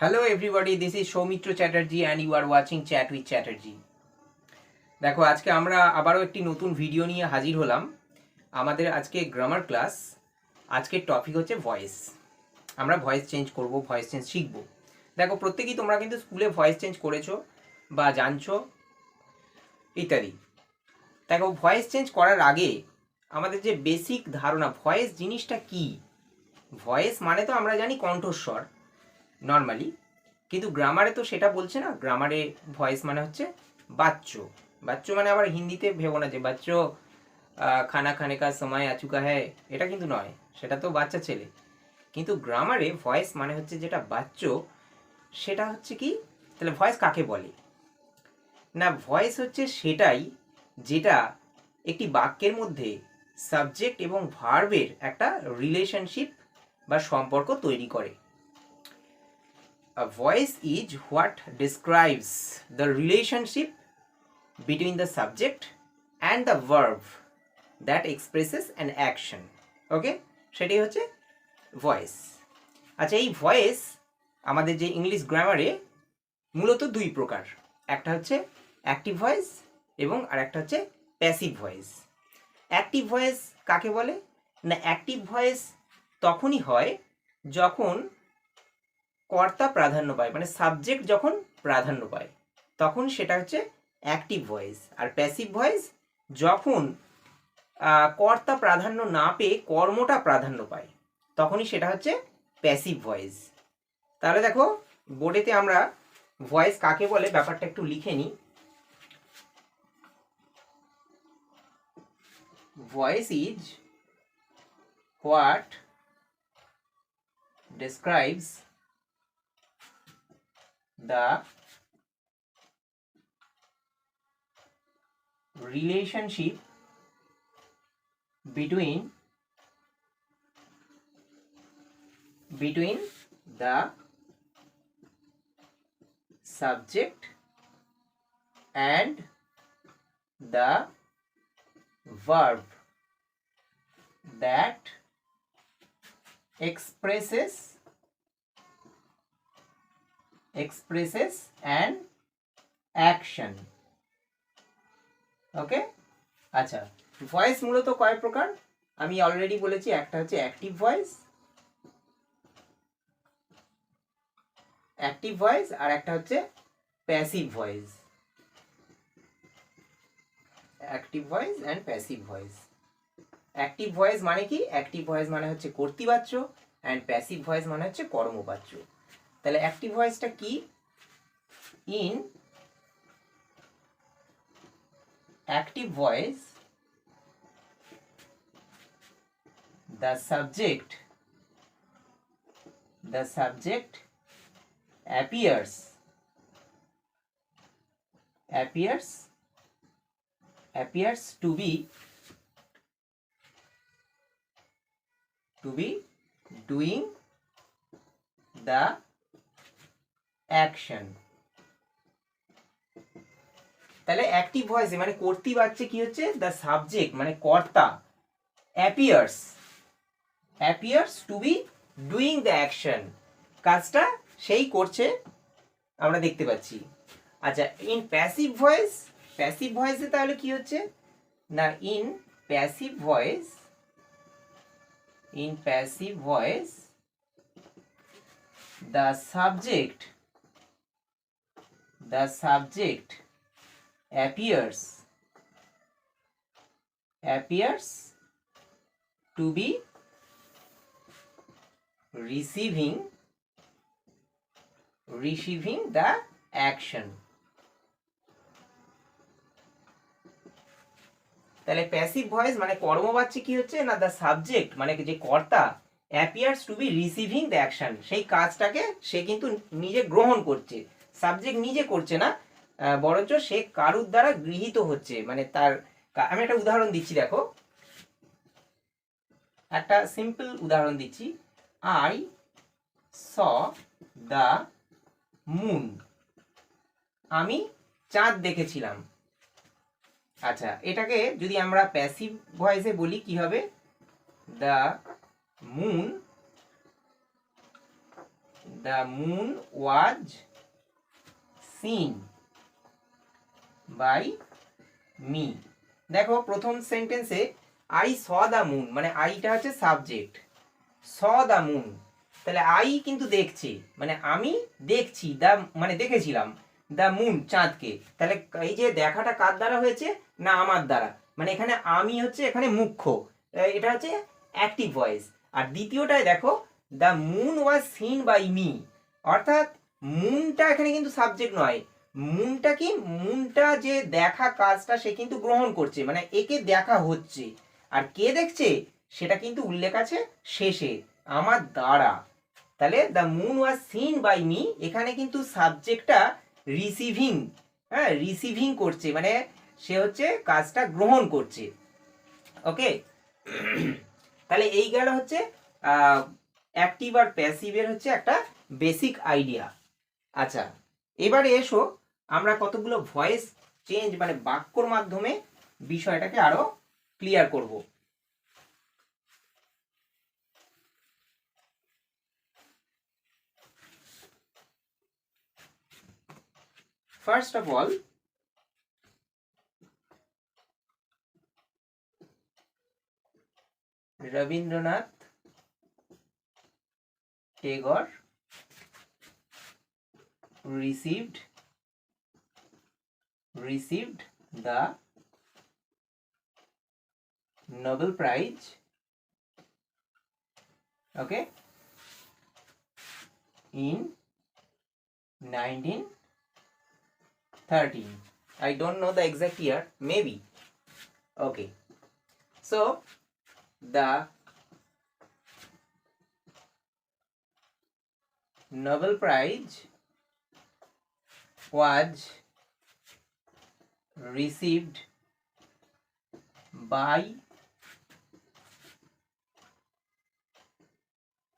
Hello everybody, this is Soumitra Chatterjee and you are watching Chat with Chatterjee. দেখো আজকে আমরা আবারও একটি নতুন ভিডিও নিয়ে হাজির হলাম। আমাদের আজকে গ্রামার ক্লাস। আজকের টপিক হচ্ছে ভয়েস। আমরা ভয়েস চেঞ্জ করব, ভয়েস চেঞ্জ শিখব। দেখো প্রত্যেকেই তোমরা কিন্তু স্কুলে ভয়েস চেঞ্জ করেছো বা জানছো ইত্যাদি। দেখো ভয়েস চেঞ্জ করার আগে আমাদের যে বেসিক ধারণা ভয়েস জিনিসটা কি, ভয়েস মানে তো আমরা জানি কণ্ঠস্বর নর্মালি, কিন্তু গ্রামারে তো সেটা বলছে না। গ্রামারে ভয়েস মানে হচ্ছে বাচ্চ। বাচ্চ মানে আবার হিন্দিতে ভেবো না যে বাচ্চ খানা খানে কা সময় আচুকা হ্যায়, এটা কিন্তু নয়, সেটা তো বাচ্চা ছেলে। কিন্তু গ্রামারে ভয়েস মানে হচ্ছে যেটা বাচ্চ, সেটা হচ্ছে কি, তাহলে ভয়েস কাকে বলে না? ভয়েস হচ্ছে সেটাই যেটা একটি বাক্যের মধ্যে সাবজেক্ট এবং ভার্বের একটা রিলেশনশিপ বা সম্পর্ক তৈরি করে। A voice is what describes the relationship between the subject and the verb that expresses an action. ওকে, সেটাই হচ্ছে ভয়েস। আচ্ছা, এই ভয়েস আমাদের যে ইংলিশ গ্রামারে মূলত দুই প্রকার, একটা হচ্ছে অ্যাক্টিভ ভয়েস এবং আরেকটা হচ্ছে প্যাসিভ ভয়েস। অ্যাক্টিভ ভয়েস কাকে বলে না? অ্যাক্টিভ ভয়েস তখনই হয় যখন কর্তা প্রাধান্য পায়, মানে সাবজেক্ট যখন প্রাধান্য পায় তখন সেটা হচ্ছে অ্যাক্টিভ ভয়েস। আর প্যাসিভ ভয়েস যখন কর্তা প্রাধান্য না পেয়ে কর্মটা প্রাধান্য পায় তখনই সেটা হচ্ছে প্যাসিভ ভয়েস। তাহলে দেখো বোর্ডেতে আমরা ভয়েস কাকে বলে ব্যাপারটা একটু লিখে নিই। Voice is what describes the relationship between the subject and the verb that expresses an action. ওকে, আচ্ছা, ভয়েস মূলত কয় প্রকার আমি অলরেডি বলেছি। একটা হচ্ছে অ্যাক্টিভ ভয়েস আর একটা হচ্ছে passive voice. Active voice and passive voice. Active voice মানে কি? অ্যাক্টিভ ভয়েস মানে হচ্ছে কর্তৃবাচ্য অ্যান্ড প্যাসিভ ভয়েস মানে হচ্ছে কর্মবাচ্য। তাহলে অ্যাক্টিভ ভয়েসটা কি? In active voice the subject appears to be doing the action. তাহলে অ্যাক্টিভ ভয়েসে মানে কর্তৃবাচ্যে কি হচ্ছে? দ্য সাবজেক্ট মানে কর্তা appears to be doing the action, কাজটা সেই করছে আমরা দেখতে পাচ্ছি। আচ্ছা, ইন প্যাসিভ ভয়েসে তাহলে কি হচ্ছে না? In passive voice the subject appears to be receiving the action. তাহলে প্যাসিভ ভয়েস মানে কর্মবাচ্যে কি হচ্ছে না? দ্য সাবজেক্ট মানে যে কর্তা appears to be receiving the action, সেই কাজটাকে সে কিন্তু নিজে গ্রহণ করছে। সাবজেক্ট নিজে করছে না, বরঞ্চ সে কারুর দ্বারা গৃহীত হচ্ছে, মানে তার। আমি একটা উদাহরণ দিচ্ছি, দেখো একটা সিম্পল উদাহরণ দিচ্ছি। আই স দ্য মুন, আমি চাঁদ দেখেছিলাম। আচ্ছা, এটাকে যদি আমরা প্যাসিভ ভয়েসে বলি কি হবে? The the moon was seen by me. দেখো প্রথম সেন্টেন্সে আই স দ্য মুন, মানে আইটা হচ্ছে সাবজেক্ট, স দ্য মুন, তাহলে আই কিন্তু দেখছে, মানে আমি দেখছি, দ্য মানে দেখেছিলাম, দ্য মুন চাঁদকে, তাহলে এই যে দেখাটা কার দ্বারা হয়েছে, না আমার দ্বারা, মানে এখানে আমি হচ্ছে এখানে মুখ্য, এটা হচ্ছে অ্যাক্টিভ ভয়েস। আর দ্বিতীয়টায় দেখো the moon was seen by me, অর্থাৎ মুনটা এখানে কিন্তু সাবজেক্ট নয়, মুনটা কি, মুনটা যে দেখা কাজটা সে কিন্তু গ্রহণ করছে, মানে একে দেখা হচ্ছে, আর কে দেখছে সেটা কিন্তু উল্লেখ আছে শেষে, আমার দ্বারা। তাহলে the moon was seen by me, এখানে কিন্তু সাবজেক্টটা রিসিভিং, হ্যাঁ রিসিভিং করছে, মানে সে হচ্ছে কাজটা গ্রহণ করছে। ওকে, তাহলে এই গেল হচ্ছে অ্যাক্টিভ আর প্যাসিভের হচ্ছে একটা বেসিক আইডিয়া। আচ্ছা, এবারে এসো আমরা কতগুলো ভয়েস চেঞ্জ মানে বাক্যর মাধ্যমে বিষয়টাকে আরো ক্লিয়ার করব। First of all, Rabindranath Tagore received the Nobel Prize, okay, in 1913. I don't know the exact year, maybe. Okay, so the Nobel Prize was received by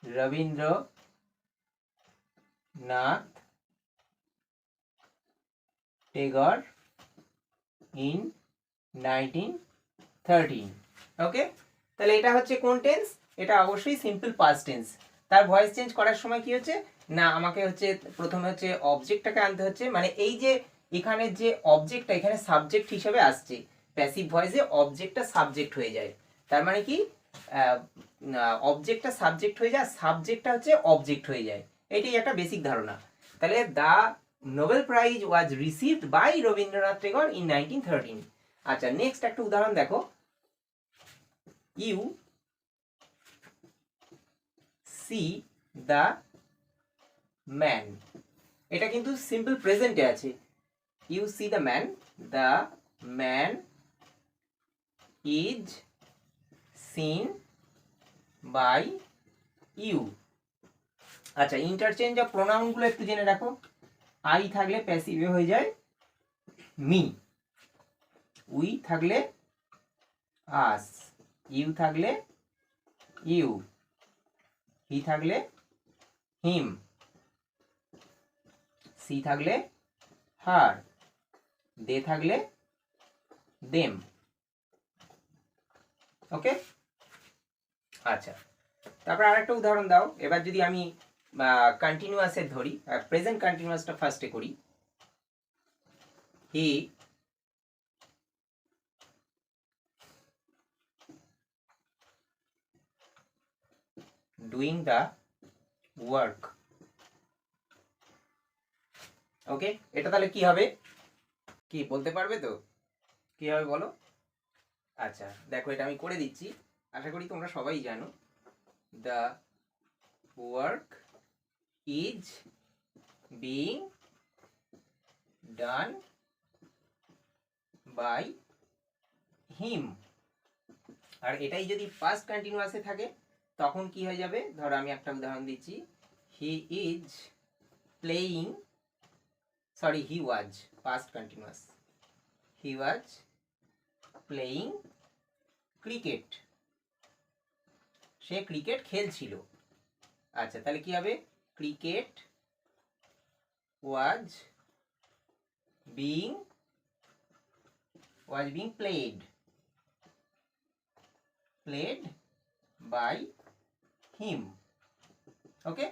Rabindranath Tagore in 1913. ওকে, তাহলে এটা হচ্ছে কোন tense, এটা অবশ্যই simple past tense. তার voice change করার সময় কি হচ্ছে, না আমাকে হচ্ছে প্রথমে হচ্ছে অবজেক্টটাকে আনতে হচ্ছে, মানে এই যে এখানে যে অবজেক্টটা এখানে সাবজেক্ট হিসেবে আসছে, প্যাসিভ ভয়েসে অবজেক্টটা সাবজেক্ট হয়ে যায়, তার মানে কি অবজেক্টটা সাবজেক্ট হয়ে যায়, সাবজেক্টটা হচ্ছে অবজেক্ট হয়ে যায়, এটাই একটা বেসিক ধারণা। তাহলে the Nobel prize was received by Rabindranath Tagore in 1913। আচ্ছা, নেক্সট একটা উদাহরণ দেখো, ইউ সি দ্য ম্যান, এটা কিন্তু সিম্পল প্রেজেন্টে আছে, you see the man is seen by you. আচ্ছা, ইন্টারচেঞ্জ অফ প্রোনাউনগুলো একটু জেনে রাখো, আই থাকলে প্যাসিভে হয়ে যায় মি, উই থাকলে আস, ইউ থাকলে ইউ, হি থাকলে হিম, সি থাকলে হার, দে থাকলে দেম। ওকে, আচ্ছা, তারপর আরেকটা উদাহরণ দাও। এবার যদি আমি কন্টিনিউয়াসের ধরি, প্রেজেন্ট কন্টিনিউয়াসটা ফার্স্টে করি, হি ডুইং দ্য ওয়ার্ক। ওকে, এটা তাহলে কি হবে, কি বলতে পারবে তো, কি হবে বলো? আচ্ছা দেখো, এটা আমি করে দিচ্ছি, আশা করি তোমরা সবাই জানো, the work is being done by him. আর এটাই যদি পাস্ট কন্টিনিউয়াসে থাকে তখন কি হয়ে যাবে, ধরো আমি একটা উদাহরণ দিচ্ছি, he is playing, sorry he was, past continuous, he was playing cricket, say cricket খেলছিল। আচ্ছা, তাহলে কি হবে, cricket was being played by him. ওকে,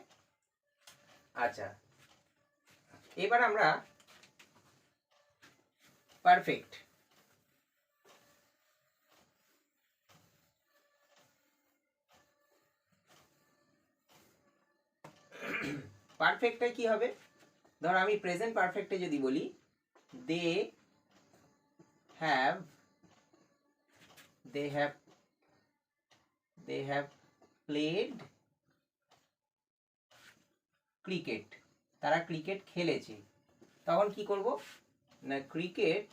আচ্ছা, এবার আমরা পারফেক্ট। পারফেক্টটা কি হবে? ধরো আমি প্রেজেন্ট পারফেক্টে যদি বলি দে হ্যাভ প্লেড ক্রিকেট, তারা ক্রিকেট খেলেছে, তখন কি করব না ক্রিকেট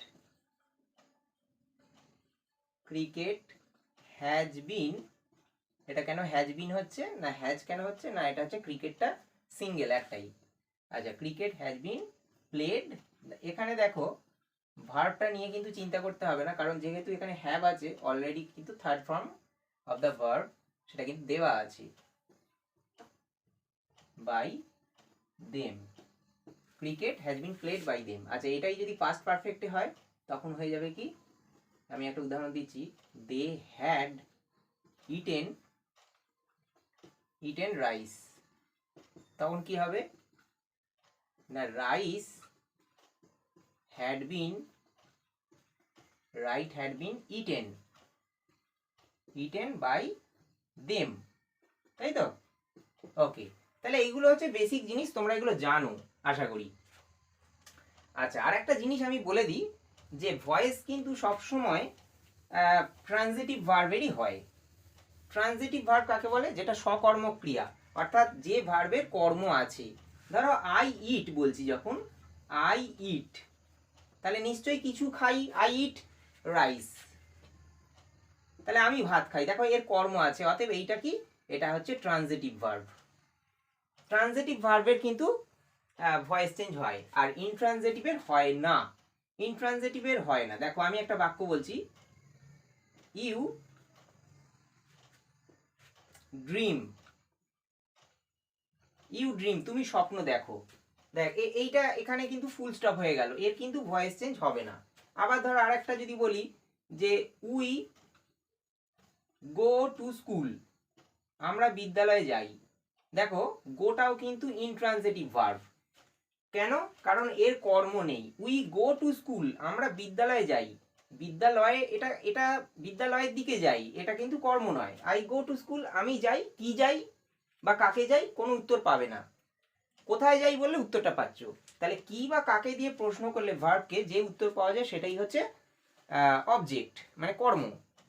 হ্যাজ বিন, এটা কেন হ্যাজ বিন হচ্ছে না হ্যাজ কেন হচ্ছে না, এটা হচ্ছে ক্রিকেটটা সিঙ্গেল একটাই। আচ্ছা, ক্রিকেট হ্যাজ বিন প্লেড, এখানে দেখো ভার্বটা নিয়ে কিন্তু চিন্তা করতে হবে না, কারণ যেহেতু এখানে হ্যাভ আছে অলরেডি কিন্তু third form of the verb সেটা কিন্তু দেওয়া আছে by them, cricket has been played by them. আচ্ছা, এটাই যদি পাস্ট পারফেক্টে হয় তখন হয়ে যাবে কি, আমি একটা উদাহরণ দিচ্ছি, দে হ্যাড ইটেন রাইস, তখন কি হবে না rice had been eaten by them, তাই তো? ওকে, তাহলে এইগুলো হচ্ছে বেসিক জিনিস, তোমরা এগুলো জানো আশা করি। আচ্ছা, আর একটা জিনিস আমি বলে দিই যে ভয়েস কিন্তু সবসময় ট্রানজিটিভ ভার্বেরই হয়। ট্রানজিটিভ ভার্ব কাকে বলে? যেটা সকর্মক ক্রিয়া, অর্থাৎ যে ভার্বের কর্ম আছে। ধরো আই ইট বলছি, যখন আই ইট, তাহলে নিশ্চয়ই কিছু খাই, আই ইট রাইস, তাহলে আমি ভাত খাই, দেখো এর কর্ম আছে, অতএব এইটা কি, এটা হচ্ছে ট্রানজিটিভ ভার্ব। ট্রানজিটিভ ভার্বের কিন্তু ভয়েস চেঞ্জ হয়, আর ইনট্রানজিটিভের হয় না। ইনট্রানজিটিভের হয় না। দেখো আমি একটা বাক্য বলছি, ইউ ড্রিম, তুমি স্বপ্ন দেখো, দেখ এইটা এখানে কিন্তু ফুল স্টপ হয়ে গেল, এর কিন্তু ভয়েস চেঞ্জ হবে না। আবার ধর আরেকটা যদি বলি যে উই গো টু স্কুল, আমরা বিদ্যালয়ে যাই, দেখো গোটাও কিন্তু ইনট্রানজিটিভ ভার্ব। কেন? কারণ এর কর্ম নেই। উই গো টু স্কুল, আমরা বিদ্যালয়ে যাই, বিদ্যালয়ে এটা বিদ্যালয়ের দিকে যাই, এটা কিন্তু কর্ম নয়। আই গো টু স্কুল, আমি যাই, কি যাই বা কাকে যাই, কোনো উত্তর পাবে না। কোথায় যাই বললে উত্তরটা পাচ্ছ, তাহলে কি বা কাকে দিয়ে প্রশ্ন করলে ভার্বকে যে উত্তর পাওয়া যায় সেটাই হচ্ছে অবজেক্ট, মানে কর্ম।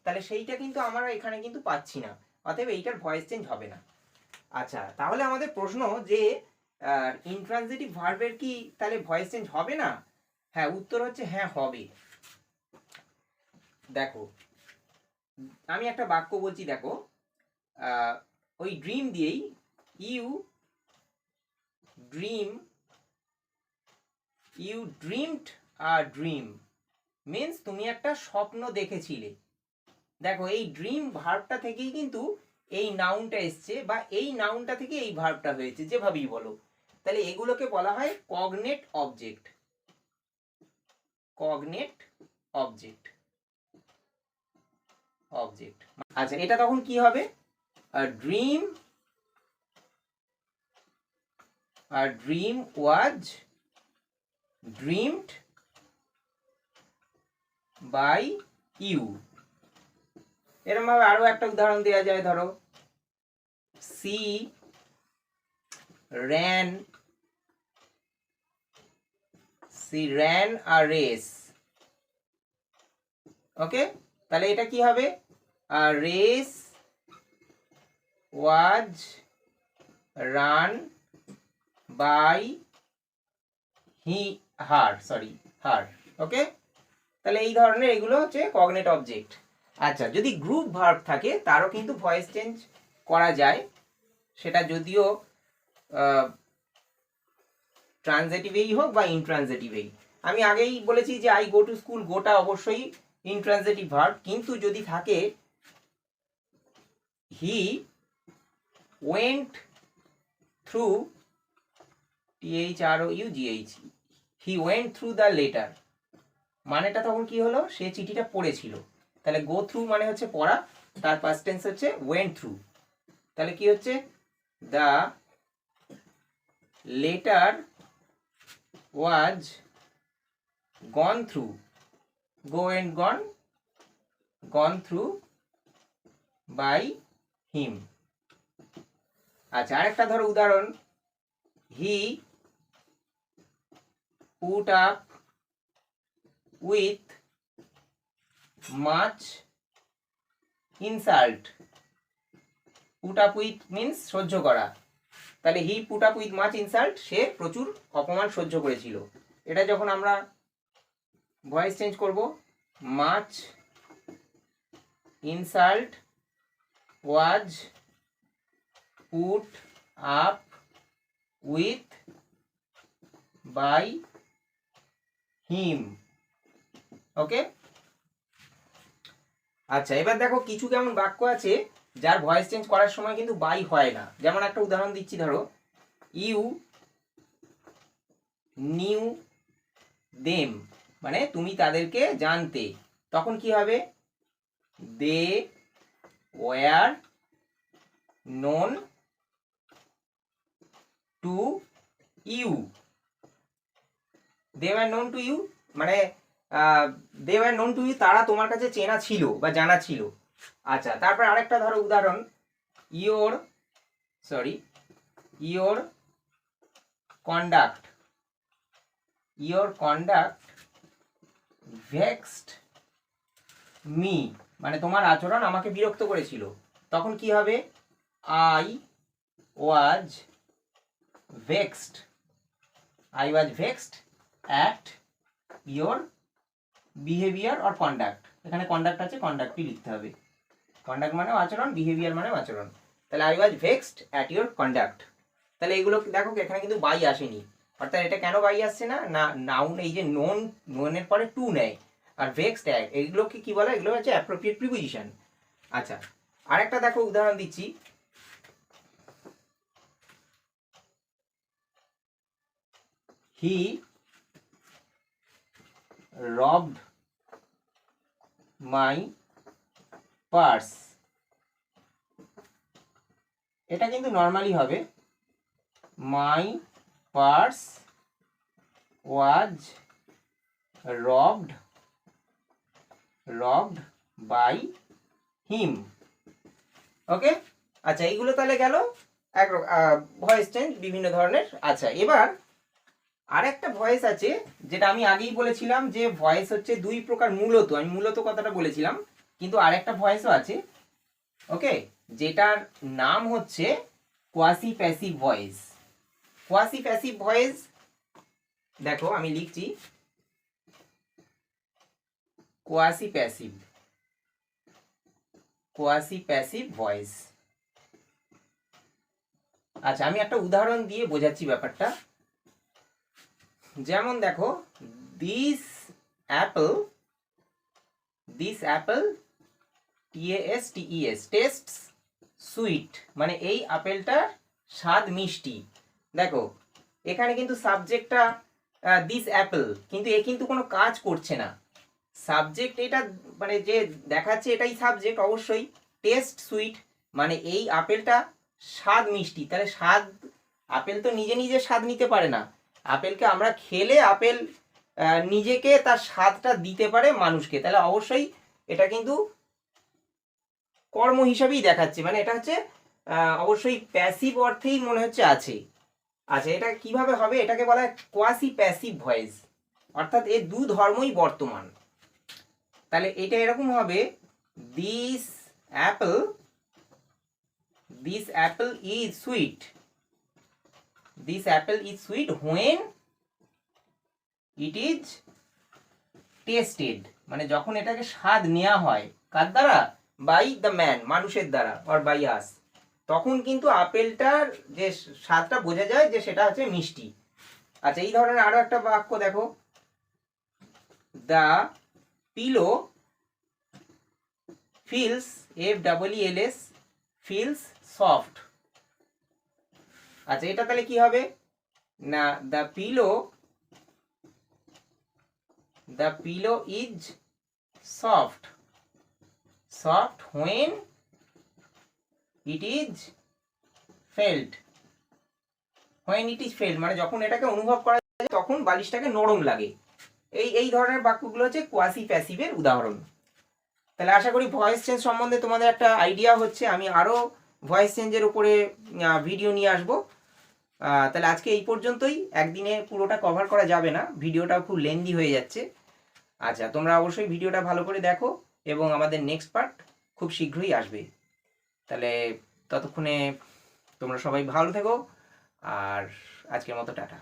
তাহলে সেইটা কিন্তু আমরা এখানে কিন্তু পাচ্ছি না, অতএব এইটার ভয়েস চেঞ্জ হবে না। আচ্ছা, তাহলে আমাদের প্রশ্ন যে ইনট্রানজিটিভ ভার্বের কি তাহলে ভয়েস চেঞ্জ হবে না? হ্যাঁ, উত্তর হচ্ছে হ্যাঁ হবে। দেখো আমি একটা বাক্য বলছি, দেখো ওই ড্রিম দিয়েই, you dreamed a dream means তুমি একটা স্বপ্ন দেখেছিলে। দেখো এই ড্রিম ভার্বটা থেকেই কিন্তু এই নাউনটা এসছে, বা এই নাউনটা থেকে এই ভার্বটা হয়েছে, যেভাবেই বলো। তাহলে এগুলোকে বলা হয় কগনেট অবজেক্ট। আচ্ছা, এটা তখন কি হবে? Dream was dreamed by you. এরকম ভাবে আরো একটা উদাহরণ দেওয়া যায়, ধরো she ran a race। Okay, তাহলে এটা কি হবে? a race was run by her। ওকে, তাহলে এই ধরনের এগুলো হচ্ছে কগনেট অবজেক্ট। আচ্ছা, যদি গ্রুপ ভার্ব থাকে তারও কিন্তু ভয়েস চেঞ্জ করা যায়, সেটা যদিও ট্রানজিটিভেই হোক বা ইনট্রানজিটিভেই। আমি আগেই বলেছি যে আই গো টু স্কুল, গোটা অবশ্যই ইনট্রানজিটিভ ভার্ব, কিন্তু যদি থাকে he went through, THROUGH, he went through the letter, মানেটা তখন কি হলো? সে চিঠিটা পড়েছিল। তাহলে গো থ্রু মানে হচ্ছে পড়া, তার পাস্ট টেন্স হচ্ছে ওয়েন্ট থ্রু, তাহলে কি হচ্ছে? The letter was gone through, go and gone through by him. আচ্ছা, আরেকটা ধরো উদাহরণ, he put up with much insult. Put up with means সহ্য করা, তাহলে he put up with much insult, সে প্রচুর অপমান সহ্য করেছিল। এটা যখন আমরা ভয়েস চেঞ্জ করব, much insult was put up with by him. Okay, আচ্ছা এবার দেখো কিছু কেমন বাক্য আছে যার ভয়েস চেঞ্জ করার সময় কিন্তু বাই হয় না। যেমন একটা উদাহরণ দিচ্ছি, ধরো ইউ নিউ দেম, মানে তুমি তাদেরকে জানতে, তখন কি হবে? They were known to you. They were known to you মানে they were known to you, তারা তোমার কাছে চেনা ছিল বা জানা ছিল। আচ্ছা, তারপর আরেকটা ধরো উদাহরণ, ইয়োর কন্ডাক্ট ভেক্সড মি, মানে তোমার আচরণ আমাকে বিরক্ত করেছিল। তখন কি হবে? I was vexed at your behaviour or conduct. এখানে কন্ডাক্ট আছে, কন্ডাক্টই লিখতে হবে। কন্ডাক্ট মানে আচরণ, বিহেভিয়ার মানে আচরণ। তাহলে I was vexed at your conduct. তাহলে এগুলো দেখো এখানে কিন্তু বাই আসেনি, অর্থাৎ এটা কেন বাই আসছে না? নাউন, এই যে নোনের পরে টু নেয় আর ভেক্সড অ্যাট, এগুলোকে কি বলে? এগুলো হচ্ছে অ্যাপ্রোপ্রিয়েট প্রিপোজিশন। আচ্ছা, আরেকটা দেখো উদাহরণ দিচ্ছি, হি রবড মাই পার্স। এটা কিন্তু নর্মালি হবে my purse was robbed by him. Okay, আচ্ছা এইগুলো তাহলে গেল এক ভয়েস চেঞ্জ বিভিন্ন ধরনের। আচ্ছা, এবার আরেকটা ভয়েস আছে যেটা আমি আগেই বলেছিলাম যে ভয়েস হচ্ছে দুই প্রকার, আমি মূলত কথাটা বলেছিলাম, কিন্তু আরেকটা ভয়েসও আছে। ওকে, যেটার নাম হচ্ছে quasi passive voice. Quasi passive voice, দেখো আমি লিখছি কোয়াসি প্যাসিভ ভয়েস। আচ্ছা, আমি একটা উদাহরণ দিয়ে বোঝাচ্ছি ব্যাপারটা। যেমন দেখো, দিস অ্যাপল টেস্টস সুইট, মানে এই আপেলটার স্বাদ মিষ্টি। দেখো এখানে কিন্তু সাবজেক্টটা দিস অ্যাপল, কিন্তু এ কিন্তু কোনো কাজ করছে না। সাবজেক্ট এটা মানে যে দেখাচ্ছে এটাই সাবজেক্ট অবশ্যই। টেস্ট সুইট মানে এই আপেলটা স্বাদ মিষ্টি, তাহলে স্বাদ, আপেল তো নিজে নিজে স্বাদ নিতে পারে না। আপেলকে আমরা খেলে আপেল নিজেকে তার স্বাদটা দিতে পারে মানুষকে, তাহলে অবশ্যই এটা কিন্তু কর্ম হিসাবেই দেখাচ্ছে, মানে এটা হচ্ছে অবশ্যই প্যাসিভ অর্থেই মনে হচ্ছে আছে। আচ্ছা, এটা কিভাবে হবে? এটাকে বলা হয় কোয়াসি প্যাসিভ ভয়েস, অর্থাৎ এর দু ধর্মই বর্তমান। তাহলে এটা এরকম হবে, this Apple is sweet when it is tasted, মানে যখন এটাকে স্বাদ নেওয়া হয় কার দ্বারা? বাই দ্য ম্যান, মানুষের দ্বারা, অর বাই আস, তখন কিন্তু আপেলটার যে স্বাদটা বোঝা যায় যে সেটা হচ্ছে মিষ্টি। আচ্ছা, এই ধরনের আরো একটা বাক্য দেখো, the pillow feels feels soft. আচ্ছা, এটা তাহলে কি হবে? না, the pillow is soft when it is felt when it is felt মানে যখন এটাকে অনুভব করা যায় তখন বালিশটাকে নরম লাগে। এই ধরনের বাক্যগুলো হচ্ছে কোয়াসি প্যাসিভের উদাহরণ। তাহলে আশা করি ভয়েস চেঞ্জ সম্বন্ধে তোমাদের একটা আইডিয়া হচ্ছে। আমি আরও ভয়েস চেঞ্জের উপরে ভিডিও নিয়ে আসবো। তাহলে আজকে এই পর্যন্তই, একদিনে পুরোটা কভার করা যাবে না, ভিডিওটাও খুব লেন্দি হয়ে যাচ্ছে। আচ্ছা, তোমরা অবশ্যই ভিডিওটা ভালো করে দেখো এবং আমাদের নেক্সট পার্ট খুব শীঘ্রই আসবে। তাহলে ততক্ষণে তোমরা সবাই ভালো থেকো, আর আজকের মতো টাটা।